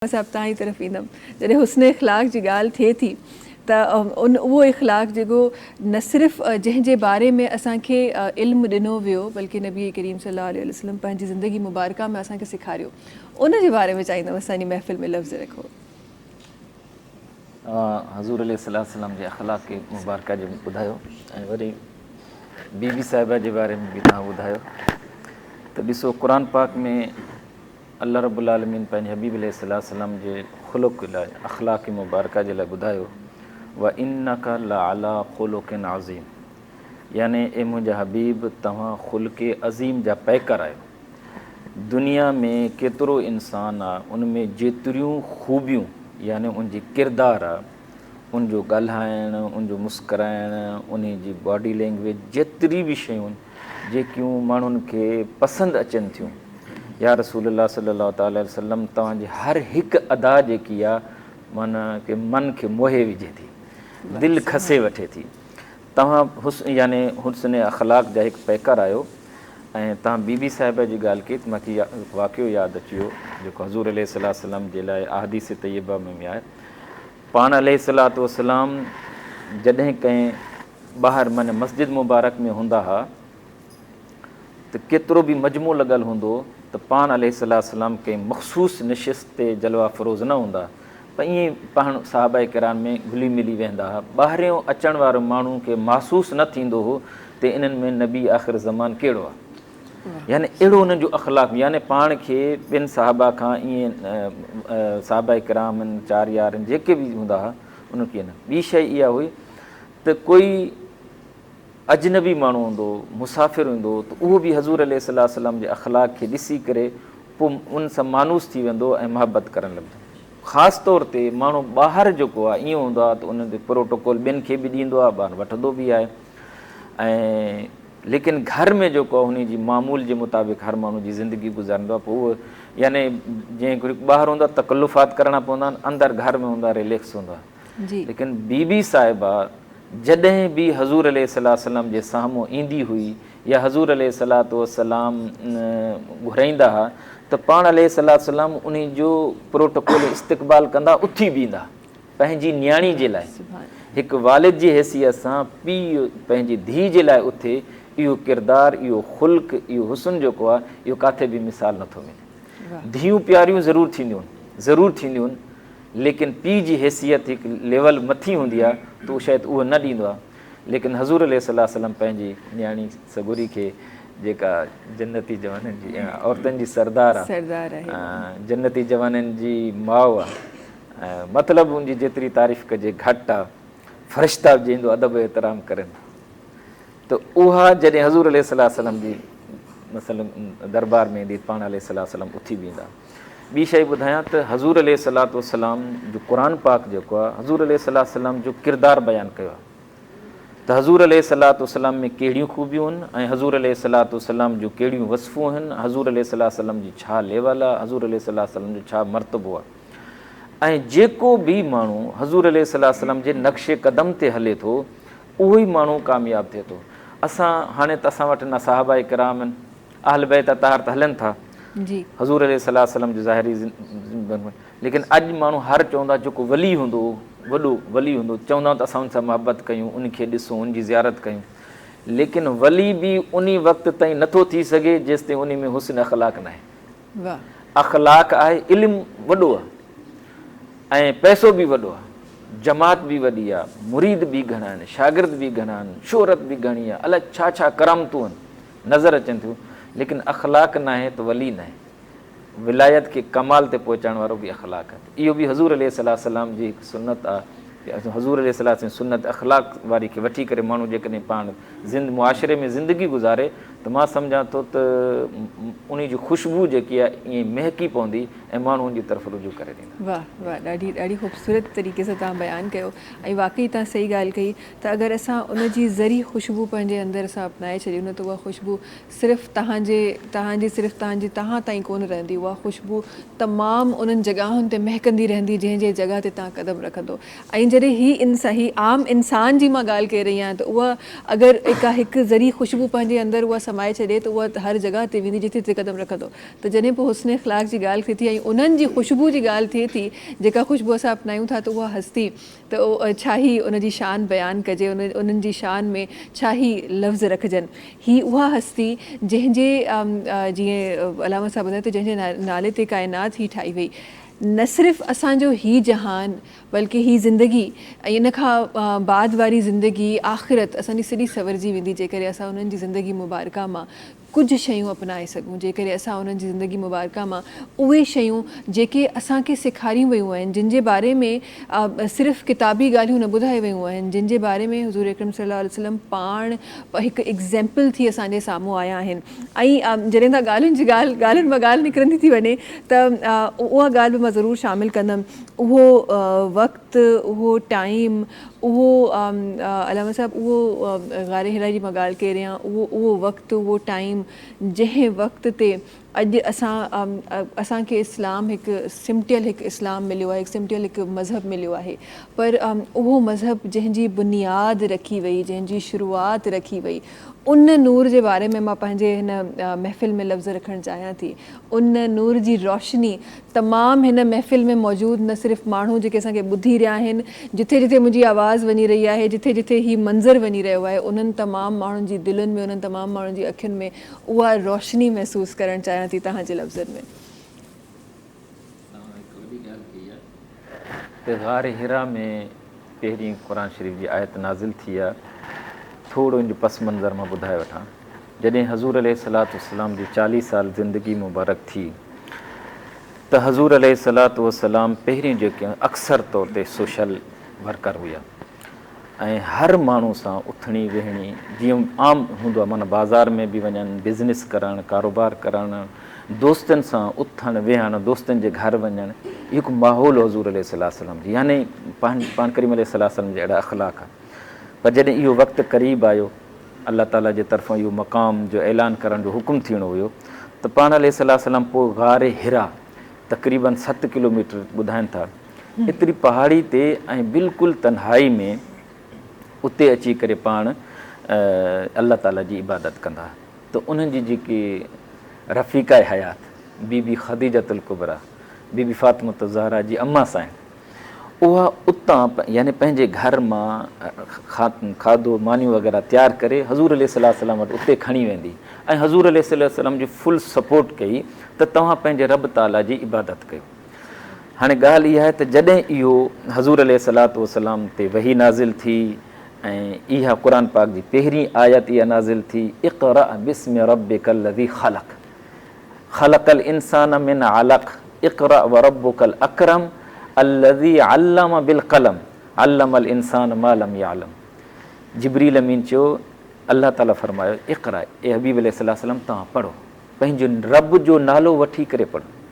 साहब तव्हांजी तरफ़ ईंदमि जॾहिं हुस्न इख़लाक़ जी ॻाल्हि थिए थी त उहो इख़लाक़ जेको न सिर्फ़ु जंहिंजे बारे में असांखे इल्मु ॾिनो वियो बल्कि नबी करीम सल्लल्लाहु अलैहि वसल्लम पंहिंजी ज़िंदगी मुबारका में असांखे सेखारियो उन जे बारे में चाहींदमि असांजी महफ़िल में लफ़्ज़ रखो। हज़ूर अलैहिस्सलाम जे अख़लाक़ के मुबारका जो ॿुधायो ऐं वरी बीबी साहिबा जे बारे में बि तव्हां ॿुधायो त ॾिसो क़ुर पाक में अल्लाह रब्बुल आलमीन पंहिंजे हबीब अलैहिस्सलाम जे ख़ुलुक़ लाइ अख़लाक़ मुबारका जे लाइ ॿुधायो व इन्नका लअला ख़ुलुक़िन अज़ीम, याने ए मुंहिंजा हबीब तव्हां ख़ुल्क़ अज़ीम जा पैकर आहियो। दुनिया में केतिरो इंसानु आहे उन में जेतिरियूं ख़ूबियूं याने उनजी किरदारु आहे, उनजो ॻाल्हाइणु, उनजो मुस्कुराइणु, उन जी बॉडी लैंग्वेज, जेतिरी बि शयूं जेकियूं माण्हुनि खे पसंदि अचनि थियूं, या रसूलुल्लाह सल्लल्लाहु अलैहि वसल्लम तव्हांजी हर हिकु अदा जेकी आहे माना कि मन खे मोहे विझे थी, दिलि खसे वठे थी। तव्हां याने हुस्न अख़लाक़ जा हिकु पैकर आहियो। ऐं तव्हां बीबी साहिबा जी ॻाल्हि कई त मूंखे वाक़ियो यादि अची वियो जेको हज़ूर अलैहिस्सलाम जे लाइ अहदीस तैयबा में आहे। पाण अलैहिस्सलाम जॾहिं कंहिं ॿाहिरि माना मस्जिद मुबारक में हूंदा हुआ त केतिरो बि मजमू लॻल हूंदो त पाण अलैहिस्सलाम कंहिं मख़सूस निशिस्त ते जलवा फ़रोज़ न हूंदा पर ईअं पाण सहाबा किराम में घुली मिली वेंदा हुआ। ॿाहिरियों अचण वारो माण्हू खे महसूसु न थींदो हो त इन्हनि में नबी आख़िर ज़मान कहिड़ो आहे, याने अहिड़ो उन्हनि जो अख़लाक़, याने पाण खे ॿियनि साहबा खां ईअं साहबा किरामनि चारि यारनि जेके बि हूंदा हुआ उनखे न। ॿी शइ इहा हुई त कोई अजनबी माण्हू हूंदो, मुसाफ़िर हूंदो त उहो बि हज़ूर अलैहिस्सलाम जे अख़लाक़ खे ॾिसी करे पोइ उन सां मानूस थी वेंदो ऐं मुहबत करणु लॻंदो। ख़ासि तौर ते माण्हू ॿाहिरि जेको आहे ईअं हूंदो आहे त उन ते प्रोटोकॉल ॿियनि खे बि ॾींदो आहे, ॿाहिरि वठंदो बि आहे। ऐं लेकिन घर में जेको आहे उन जी मामूल जे मुताबिक़ हर माण्हू जी ज़िंदगी गुज़ारींदो आहे। पोइ उहो याने जीअं ॿाहिरि हूंदो आहे तकल्लुफ़ात करणा पवंदा आहिनि, अंदरि घर में हूंदा रिलैक्स हूंदा। लेकिन बीबी साहिबा जॾहिं बि हज़ूर अलैहिस्सलाम जे साम्हूं ईंदी हुई या हज़ूर अलैहिस्सलाम घुराईंदा हुआ त पाण अलैहिस्सलाम उन जो प्रोटोकॉल इस्तक़बाल कंदा, उथी बीहंदा पंहिंजी न्याणी जे लाइ। हिकु वालिद जी हैसियत सां पीउ पंहिंजी धीउ जे लाइ उथे, इहो किरदारु, इहो ख़ुल्क़, इहो हुस्न जेको आहे इहो किथे बि मिसाल नथो मिले। धीअरूं प्यारियूं ज़रूरु थींदियूं आहिनि, लेकिन पीउ जी हैसियत हिकु लेवल मथी हूंदी आहे त उहो शायदि उहो न ॾींदो आहे। लेकिन हज़ूर अलैहिस्सलाम पंहिंजी न्याणी सगुरी खे जेका जन्नती जवाननि जी औरतुनि जी सरदार आहे, जन्नती जवाननि जी माउ आहे, मतिलबु उनजी जेतिरी तारीफ़ कजे घटि आहे। फ़रिश्ता बि जंहिंजो अदब एतिराम करनि त उहा जॾहिं हज़ूर अलैहिस्सलाम जी मसलन दरबार में ईंदी पाण अलैहिस्सलाम उथी बीहंदा। ॿी शइ ॿुधायां त हज़ूर अलैहिस्सलाम जो क़ुर पाक जेको आहे हज़ूर अलैहिस्सलाम जो किरदारु बयानु कयो आहे त हज़ूर अलैहिस्सलाम में कहिड़ियूं ख़ूबियूं आहिनि ऐं हज़ूर अलैहिस्सलाम जूं कहिड़ियूं वसफ़ूं आहिनि, हज़ूर अलैहिस्सलाम जी छा लेवल आहे, हज़ूर अलैहिस्सलाम जो छा मर्तबो आहे। ऐं जेको बि माण्हू हज़ूर अलैहिस्सलाम जे नक्शे क़दम ते हले थो उहो ई माण्हू कामयाबु थिए थो। असां हाणे त असां वटि न साहबा किराम आहिनि, अहल बैत अतार त हलनि था हज़ूर अलैहिस्सलाम जो ज़ाहिरी, लेकिन अॼु माण्हू हर चवंदा जेको वली हूंदो, वॾो वली हूंदो, चवंदा त असां उन सां मुहबत कयूं, उनखे ॾिसूं, उनजी ज़ियारत कयूं। लेकिन वली बि उन वक़्त ताईं नथो थी सघे जेसि ताईं उन में हुस्न अख़लाक़ न आहे। अख़लाक़ आहे, इल्मु वॾो आहे ऐं पैसो बि वॾो आहे, जमात बि वॾी आहे, मुरीद बि घणा आहिनि, शागिर्द बि घणा आहिनि, शोहरत बि घणी आहे, अलाए छा छा करामतूं आहिनि नज़र अचनि थियूं, लेकिन अख़लाक़ न आहे त वली न आहे। विलायत खे कमाल ते पहुचाइण वारो बि अख़लाक़ आहे। इहो बि हज़ूर अलैहिस्सलाम जी हिकु सुन्नत आहे। हज़ूर अलैहिस्सलाम जी सुन्नत अख़लाक़ वारी खे वठी करे माण्हू जेकॾहिं पाण मुआशिरे में ज़िंदगी गुज़ारे त मां सम्झां थो त उन जी ख़ुशबू जेकी आहे ईअं महकी पवंदी ऐं माण्हू उनजी तरफ़ रुजू करे ॾींदा। वाह वाह, ॾाढी ॾाढी ख़ूबसूरत तरीक़े सां तव्हां बयानु कयो ऐं वाक़ई तव्हां सही ॻाल्हि कई त अगरि असां उन जी ज़री ख़ुशबू पंहिंजे अंदरि असां अपनाए छॾियूं न त उहा ख़ुशबू सिर्फ़ु तव्हां ताईं कोन रहंदी, उहा ख़ुशबू तमामु उन्हनि जॻहियुनि ते महकंदी रहंदी जंहिं जॻह ते तव्हां क़दम रखंदो। ऐं जॾहिं ही आम इंसान जी मां ॻाल्हि करे रही आहियां त उहा अगरि हिकु ज़री ख़ुशबू पंहिंजे अंदरि उहा समाए छॾे त उहा हर जॻह ते वेंदी जिथे जिथे क़दम रखंदो। त जॾहिं पोइ हुस्न अख़लाक़ जी ॻाल्हि थिए थी ऐं उन्हनि जी ख़ुशबू जी ॻाल्हि थिए थी, जेका ख़ुशबू असां अपनायूं था, त उहा हस्ती, त छा ई उनजी शान बयानु कजे, उन्हनि जी शान में छा ई लफ़्ज़ रखजनि। ही उहा हस्ती जंहिंजे जीअं अलामा साहब ॿुधायो त जंहिंजे नाले ते काइनात ही ठाही वई। न सिर्फ़ु असांजो ही जहान बल्कि ही ज़िंदगी ऐं इन खां बाद वारी ज़िंदगी आख़िरत असांजी सॼी सवरजी वेंदी जेकॾहिं असां उन्हनि जी ज़िंदगी मुबारका मां कुझु शयूं अपनाए सघूं, जेकॾहिं असां उन्हनि जी ज़िंदगी मुबारका मां उहे शयूं जेके असांखे सेखारियूं वियूं आहिनि, जिन जे बारे में सिर्फ़ु किताबी ॻाल्हियूं न ॿुधाए वियूं आहिनि, जिन जे बारे में हुज़ूर अकरम सल्लल्लाहु अलैहि वसल्लम पाण हिकु एग्ज़ैम्पल थी असांजे साम्हूं आया आहिनि। ऐं जॾहिं त ॻाल्हियुनि मां ॻाल्हि निकिरंदी थी वञे त उहा ॻाल्हि बि मां ज़रूरु शामिलु कंदमि। उहो वक़्तु, उहो टाइम, उहो अलामा साहब उहो ग़ारे हिरा जी मां ॻाल्हि कई रहियां, उहो वक़्तु, उहो टाइम जंहिं वक़्त ते अॼु असांखे इस्लाम हिकु सिमटियल हिकु इस्लाम मिलियो आहे, हिकु सिमटियल हिकु मज़हब मिलियो आहे, पर उहो मज़हब जंहिंजी बुनियाद रखी वई, जंहिंजी शुरूआत रखी वई, उन नूर जे बारे में मां पंहिंजे हिन महफ़िल में लफ़्ज़ रखणु चाहियां थी। उन नूर जी रोशनी तमामु हिन महफ़िल में मौजूदु न सिर्फ़ु माण्हू जेके असांखे ॿुधी रहिया आहिनि, जिथे जिथे मुंहिंजी आवाज़ वञी रही आहे, जिथे जिथे ही मंज़र वञी रहियो आहे, उन्हनि तमामु माण्हुनि जी दिलनि में, उन्हनि तमामु माण्हुनि जी अखियुनि में उहा रोशनी महसूसु करणु चाहियां थी तव्हांजे लफ़्ज़नि में। ग़ारे हिरा में पहिरीं क़ुर शरीफ़ जी आयत नाज़िल थी आहे। थोरो इन जो पस मंज़र मां ॿुधाए वठां। जॾहिं हज़ूर अलैहिस्सलातु वस्सलाम जी 40 साल ज़िंदगी मुबारक थी, त हज़ूर अलैहिस्सलातु वस्सलाम पहिरीं जेके अक्सर तौर ते सोशल वर्कर हुआ ऐं हर माण्हू सां उथणी वेहणी, जीअं आम हूंदो आहे, माना बाज़ार में बि वञनि, बिज़नेस करणु, कारोबार करणु, दोस्तनि सां उथणु वेहणु, दोस्तनि जे घर वञणु, हिकु माहौल हज़ूर अलैहिस्सलाम जी, यानी पाण करीम अलैहिस्सलाम जा अहिड़ा अख़लाक़। पर जॾहिं इहो वक़्तु क़रीब आयो, अलाह ताला जे तरफ़ां इहो मक़ाम जो ऐलान करण जो हुकुम थियणो हुयो, त पाण अलैहिस्सलाम पोइ ग़ारे हिरा तक़रीबन 7 किलोमीटर ॿुधाइनि था, एतिरी पहाड़ी ते ऐं बिल्कुलु तन्हाई में उते अची करे पाण अलाह ताला जी इबादत कंदा। त उन्हनि जी जेकी रफ़ीक़ा हयात बीबी ख़दीजतुल कुबरा, बीबी फ़ातिमत ज़हरा जी अम्मा साईं, उहा उतां यानी पंहिंजे घर मां खाधो मानियूं वग़ैरह तयारु करे हज़ूर अलैहिस्सलाम वटि उते खणी वेंदी ऐं हज़ूर अलैहिस्सलाम जी फुल सपोर्ट कई त तव्हां पंहिंजे रब ताला जी इबादत कयो। हाणे ॻाल्हि इहा आहे त जॾहिं इहो हज़ूर अलैहिस्सलातु वस्सलाम ते वही नाज़िल थी ऐं इहा क़ुर पाक जी पहिरीं आयत इहा नाज़िल थी, इक़रा बिस्मि रब्बिकल लज़ी ख़लक़, ख़लक़ल इंसान मिन अलक़, इक़रा व रब्बुकल अकरम अल्लज़ी अल्लम बिल क़लम अल्लमल इंसान मा लम यअलम। जिब्रील अमीन चयो, अल्लाह ताला फरमायो, इक़रा, ए हबीब अलैहिस्सलाम तव्हां पढ़ो, पंहिंजो रब जो नालो वठी करे पढ़ो।